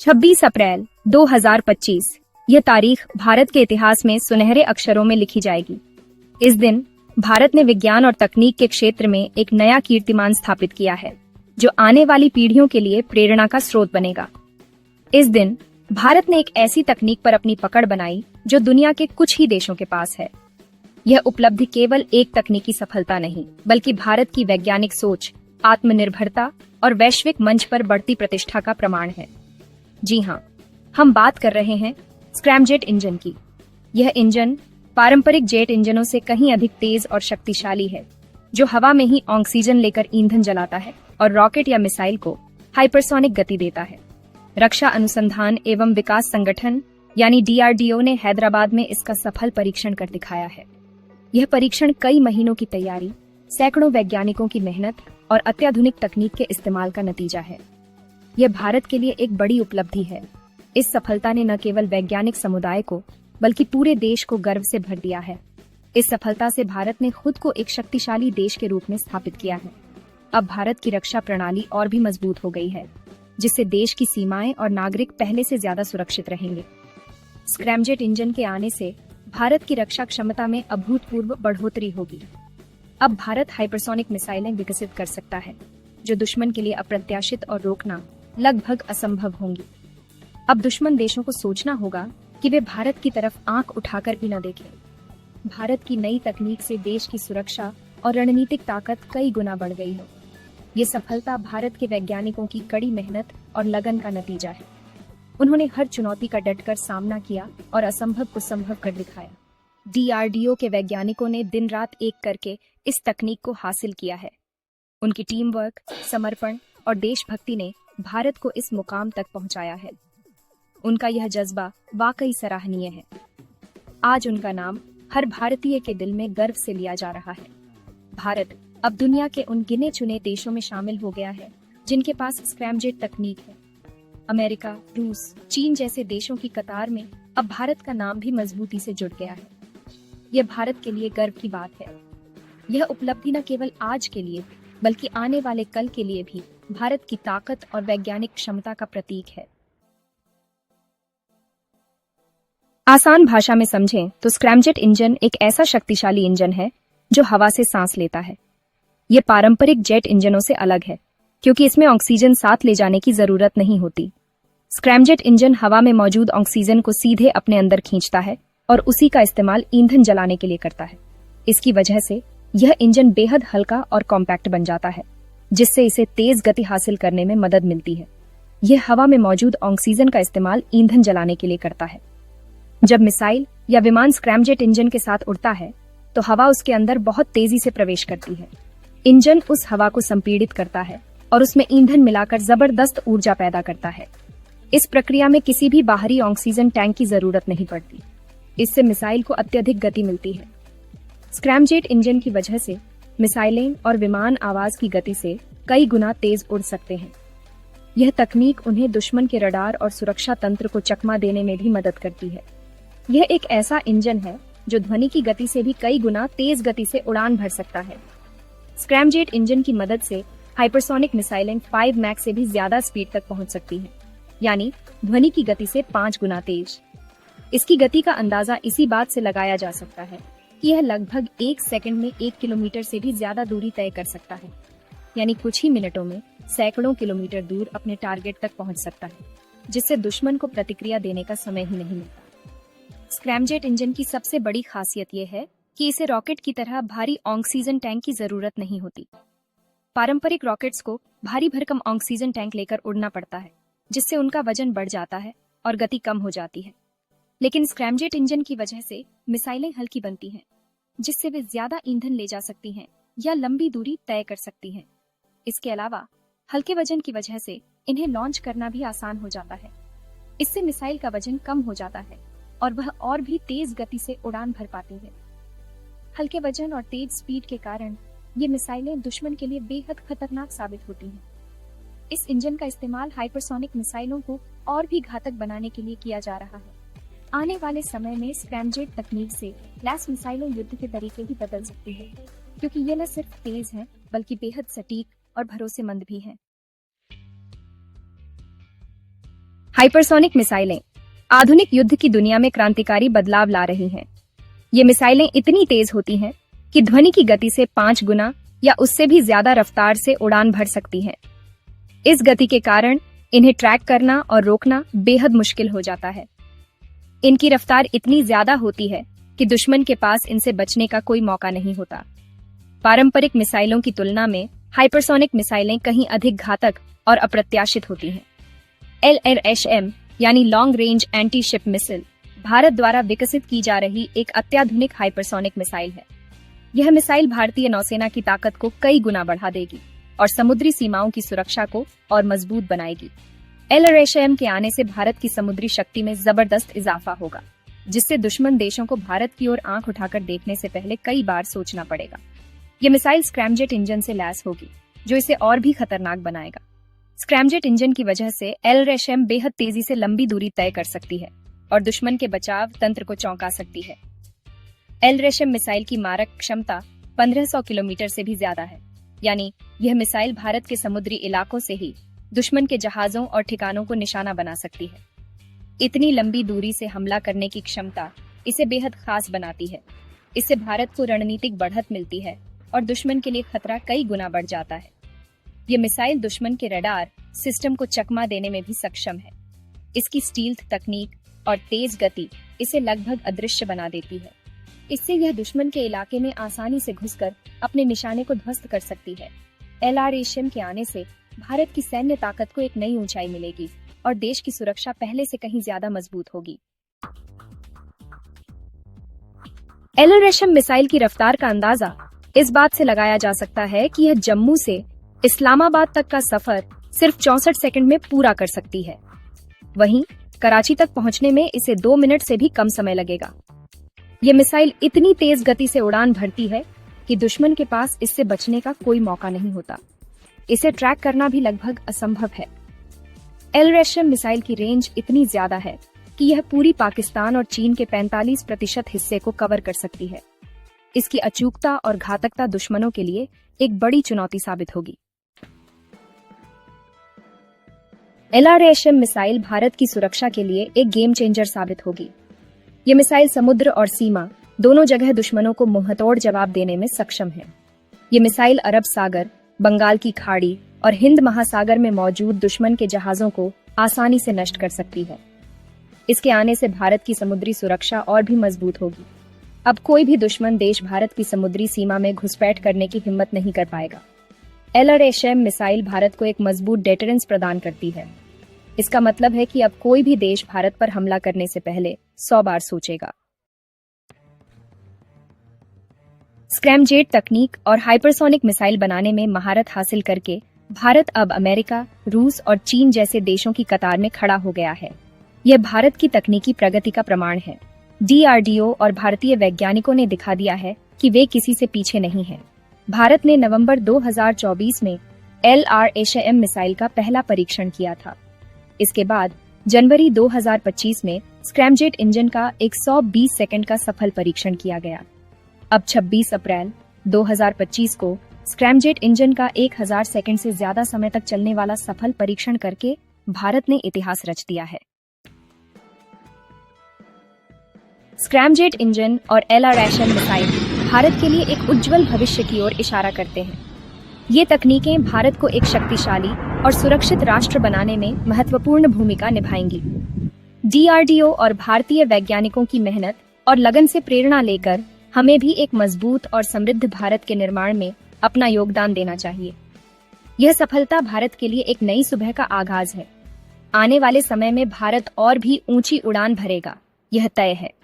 26 अप्रैल 2025 यह तारीख भारत के इतिहास में सुनहरे अक्षरों में लिखी जाएगी। इस दिन भारत ने विज्ञान और तकनीक के क्षेत्र में एक नया कीर्तिमान स्थापित किया है, जो आने वाली पीढ़ियों के लिए प्रेरणा का स्रोत बनेगा। इस दिन भारत ने एक ऐसी तकनीक पर अपनी पकड़ बनाई जो दुनिया के कुछ ही देशों के पास है। यह उपलब्धि केवल एक तकनीकी सफलता नहीं, बल्कि भारत की वैज्ञानिक सोच, आत्मनिर्भरता और वैश्विक मंच पर बढ़ती प्रतिष्ठा का प्रमाण है। जी हाँ, हम बात कर रहे हैं स्क्रैमजेट इंजन की। यह इंजन पारंपरिक जेट इंजनों से कहीं अधिक तेज और शक्तिशाली है, जो हवा में ही ऑक्सीजन लेकर ईंधन जलाता है और रॉकेट या मिसाइल को हाइपरसोनिक गति देता है। रक्षा अनुसंधान एवं विकास संगठन यानी DRDO ने हैदराबाद में इसका सफल परीक्षण कर दिखाया है। यह परीक्षण कई महीनों की तैयारी, सैकड़ों वैज्ञानिकों की मेहनत और अत्याधुनिक तकनीक के इस्तेमाल का नतीजा है। यह भारत के लिए एक बड़ी उपलब्धि है। इस सफलता ने न केवल वैज्ञानिक समुदाय को, बल्कि पूरे देश को गर्व से भर दिया है। इस सफलता से भारत ने खुद को एक शक्तिशाली देश के रूप में स्थापित किया है। अब भारत की रक्षा प्रणाली और भी मजबूत हो गई है, जिससे देश की सीमाएं और नागरिक पहले से ज्यादा सुरक्षित रहेंगे। स्क्रैमजेट इंजन के आने से भारत की रक्षा क्षमता में अभूतपूर्व बढ़ोतरी होगी। अब भारत हाइपरसोनिक मिसाइलें विकसित कर सकता है, जो दुश्मन के लिए अप्रत्याशित और रोकना लगभग असंभव होंगी। अब दुश्मन देशों को सोचना होगा कि वे भारत की तरफ आंख उठाकर भी न देखें। भारत की नई तकनीक से देश की सुरक्षा और रणनीतिक ताकत कई गुना बढ़ गई है। ये सफलता भारत के वैज्ञानिकों की कड़ी मेहनत और लगन का नतीजा है। उन्होंने हर चुनौती का डटकर सामना किया और असंभव को संभव कर दिखाया। DRDO के वैज्ञानिकों ने दिन रात एक करके इस तकनीक को हासिल किया है। उनकी टीम वर्क, समर्पण और देशभक्ति ने भारत को इस मुकाम तक पहुंचाया है। उनका यह जज्बा वाकई सराहनीय है। आज उनका नाम हर भारतीय के दिल में गर्व से लिया जा रहा है। भारत अब दुनिया के उन गिने चुने देशों में शामिल हो गया है जिनके पास स्क्रैमजेट तकनीक है। अमेरिका, रूस, चीन जैसे देशों की कतार में अब भारत का नाम भी मजबूती से जुड़ गया है। यह भारत के लिए गर्व की बात है। यह उपलब्धि न केवल आज के लिए, बल्कि आने वाले कल के लिए भी भारत की ताकत और वैज्ञानिक क्षमता का प्रतीक है। आसान भाषा में समझें तो स्क्रैमजेट इंजन एक ऐसा शक्तिशाली इंजन है जो हवा से सांस लेता है। यह पारंपरिक जेट इंजनों से अलग है, क्योंकि इसमें ऑक्सीजन साथ ले जाने की जरूरत नहीं होती। स्क्रैमजेट इंजन हवा में मौजूद ऑक्सीजन को सीधे अपने अंदर खींचता है और उसी का इस्तेमाल ईंधन जलाने के लिए करता है। इसकी वजह से यह इंजन बेहद हल्का और कॉम्पैक्ट बन जाता है, जिससे इसे तेज गति हासिल करने में मदद मिलती है। यह हवा में मौजूद ऑक्सीजन का इस्तेमाल ईंधन जलाने के लिए करता है। जब मिसाइल या विमान स्क्रैमजेट इंजन के साथ उड़ता है, तो हवा उसके अंदर बहुत तेजी से प्रवेश करती है। इंजन उस हवा को संपीड़ित करता है और उसमें ईंधन मिलाकर जबरदस्त ऊर्जा पैदा करता है। इस प्रक्रिया में किसी भी बाहरी ऑक्सीजन टैंक की जरूरत नहीं पड़ती। इससे मिसाइल को अत्यधिक गति मिलती है। स्क्रैमजेट इंजन की वजह से मिसाइलें और विमान आवाज की गति से कई गुना तेज उड़ सकते हैं। यह तकनीक उन्हें दुश्मन के रडार और सुरक्षा तंत्र को चकमा देने में भी मदद करती है। यह एक ऐसा इंजन है जो ध्वनि की गति से भी कई गुना तेज गति से उड़ान भर सकता है। स्क्रैमजेट इंजन की मदद से हाइपरसोनिक मिसाइलें 5 मैक से भी ज्यादा स्पीड तक पहुंच सकती हैं, यानी ध्वनि की गति से 5 गुना तेज। इसकी गति का अंदाजा इसी बात से लगाया जा सकता है कि यह लगभग 1 सेकंड में 1 किलोमीटर से भी ज्यादा दूरी तय कर सकता है, यानी कुछ ही मिनटों में सैकड़ों किलोमीटर दूर अपने टारगेट तक पहुंच सकता है, जिससे दुश्मन को प्रतिक्रिया देने का समय ही नहीं मिलता। स्क्रैमजेट इंजन की सबसे बड़ी खासियत यह है कि इसे रॉकेट की तरह भारी ऑक्सीजन टैंक की जरूरत नहीं होती। पारंपरिक रॉकेट्स को भारी भरकम ऑक्सीजन टैंक लेकर उड़ना पड़ता है, जिससे उनका वजन बढ़ जाता है और गति कम हो जाती है। लेकिन स्क्रैमजेट इंजन की वजह से मिसाइलें हल्की बनती हैं, जिससे वे ज्यादा ईंधन ले जा सकती हैं या लंबी दूरी तय कर सकती हैं। इसके अलावा हल्के वजन की वजह से इन्हें लॉन्च करना भी आसान हो जाता है। इससे मिसाइल का वजन कम हो जाता है और वह और भी तेज गति से उड़ान भर पाती है। हल्के वजन और तेज स्पीड के कारण ये मिसाइलें दुश्मन के लिए बेहद खतरनाक साबित होती हैं। इस इंजन का इस्तेमाल हाइपरसोनिक मिसाइलों को और भी घातक बनाने के लिए किया जा रहा है। आने वाले समय में स्क्रैमजेट तकनीक से लैस मिसाइलें युद्ध के तरीके ही बदल सकती है, क्योंकि ये न सिर्फ तेज है, बल्कि बेहद सटीक और भरोसेमंद भी है। हाइपरसोनिक मिसाइलें आधुनिक युद्ध की दुनिया में क्रांतिकारी बदलाव ला रही हैं। ये मिसाइलें इतनी तेज होती हैं कि ध्वनि की गति से 5 गुना या उससे भी ज्यादा रफ्तार से उड़ान भर सकती हैं। इस गति के कारण इन्हें ट्रैक करना और रोकना बेहद मुश्किल हो जाता है। इनकी रफ्तार इतनी ज्यादा होती है कि दुश्मन के पास इनसे बचने का कोई मौका नहीं होता। पारंपरिक मिसाइलों की तुलना में हाइपरसोनिक मिसाइलें कहीं अधिक घातक और अप्रत्याशित होती हैं। LRSM यानी long range anti ship missile Bharat द्वारा विकसित की जा रही एक अत्याधुनिक हाइपरसोनिक मिसाइल है। यह मिसाइल भारतीय नौसेना की ताकत को कई गुना बढ़ा देगी और समुद्री सीमाओं की सुरक्षा को और मजबूत बनाएगी। LRSM के आने से भारत की समुद्री शक्ति में जबरदस्त इजाफा होगा, जिससे दुश्मन देशों को भारत की ओर आंख उठाकर देखने से पहले कई बार सोचना पड़ेगा। यह मिसाइल स्क्रैमजेट इंजन से लैस होगी, जो इसे और भी खतरनाक बनाएगा। स्क्रैमजेट इंजन की वजह से LRSM बेहद तेजी से लंबी दूरी तय कर सकती है और दुश्मन के बचाव तंत्र को चौंका सकती है। LRSM मिसाइल की मारक क्षमता 1500 किलोमीटर से भी ज्यादा है, यानी यह मिसाइल भारत के समुद्री इलाकों से ही दुश्मन के जहाजों और ठिकानों को निशाना बना सकती है। इतनी लंबी दूरी से हमला करने की क्षमता इसे बेहद खास बनाती है। इससे भारत को रणनीतिक बढ़त मिलती है और दुश्मन के लिए खतरा कई गुना बढ़ जाता है। ये मिसाइल दुश्मन के रडार सिस्टम को चकमा देने में भी सक्षम है। इसकी स्टील्थ तकनीक और तेज गति इसे लगभग अदृश्य बना देती है। इससे यह दुश्मन के इलाके में आसानी से घुसकर अपने निशाने को ध्वस्त कर सकती है। LRSM के आने से भारत की सैन्य ताकत को एक नई ऊंचाई मिलेगी और देश की सुरक्षा पहले से कहीं ज्यादा मजबूत होगी। LRSM मिसाइल की रफ्तार का अंदाजा इस बात से लगाया जा सकता है कि यह जम्मू से इस्लामाबाद तक का सफर सिर्फ 64 सेकंड में पूरा कर सकती है। वहीं कराची तक पहुंचने में इसे 2 मिनट से भी कम समय लगेगा। यह मिसाइल इतनी तेज गति से उड़ान भरती है कि दुश्मन के पास इससे बचने का कोई मौका नहीं होता। इसे ट्रैक करना भी लगभग असंभव है। LRSM मिसाइल की रेंज इतनी ज्यादा है कि यह पूरी पाकिस्तान और चीन के 45% हिस्से को कवर कर सकती है। इसकी अचूकता और घातकता दुश्मनों के लिए एक बड़ी चुनौती साबित होगी। LRSM मिसाइल भारत की सुरक्षा के लिए एक गेम चेंजर साबित होगी। ये मिसाइल समुद्र और सीमा दोनों जगह दुश्मनों को मुंहतोड़ जवाब देने में सक्षम है। ये मिसाइल अरब सागर, बंगाल की खाड़ी और हिंद महासागर में मौजूद दुश्मन के जहाजों को आसानी से नष्ट कर सकती है। इसके आने से भारत की समुद्री सुरक्षा और भी मजबूत होगी। अब कोई भी दुश्मन देश भारत की समुद्री सीमा में घुसपैठ करने की हिम्मत नहीं कर पाएगा। LRSM मिसाइल भारत को एक मजबूत डेटरेंस प्रदान करती है। इसका मतलब है कि अब कोई भी देश भारत पर हमला करने से पहले 100 बार सोचेगा। स्क्रैमजेट तकनीक और हाइपरसोनिक मिसाइल बनाने में महारत हासिल करके भारत अब अमेरिका, रूस और चीन जैसे देशों की कतार में खड़ा हो गया है। यह भारत की तकनीकी प्रगति का प्रमाण है। DRDO और भारतीय वैज्ञानिकों ने दिखा दिया है कि वे किसी से पीछे नहीं हैं। भारत ने नवंबर 2024 में LRSM मिसाइल का पहला परीक्षण किया था। इसके बाद जनवरी 2025 में स्क्रैमजेट इंजन का 120 सेकंड का सफल परीक्षण किया गया। अब 26 अप्रैल 2025 को स्क्रैमजेट इंजन का 1000 सेकंड से ज्यादा समय तक चलने वाला सफल परीक्षण करके भारत ने इतिहास रच दिया है। स्क्रैमजेट इंजन और LRSM मिसाइल भारत के लिए एक उज्जवल भविष्य की ओर इशारा करते हैं। ये तकनीकें भारत को एक शक्तिशाली और सुरक्षित राष्ट्र बनाने में महत्वपूर्ण भूमिका निभाएंगी। DRDO और भारतीय वैज्ञानिकों की मेहनत और लगन से प्रेरणा लेकर हमें भी एक मजबूत और समृद्ध भारत के निर्माण में अपना योगदान देना चाहिए। यह सफलता भारत के लिए एक नई सुबह का आगाज है। आने वाले समय में भारत और भी ऊंची उड़ान भरेगा, यह तय है।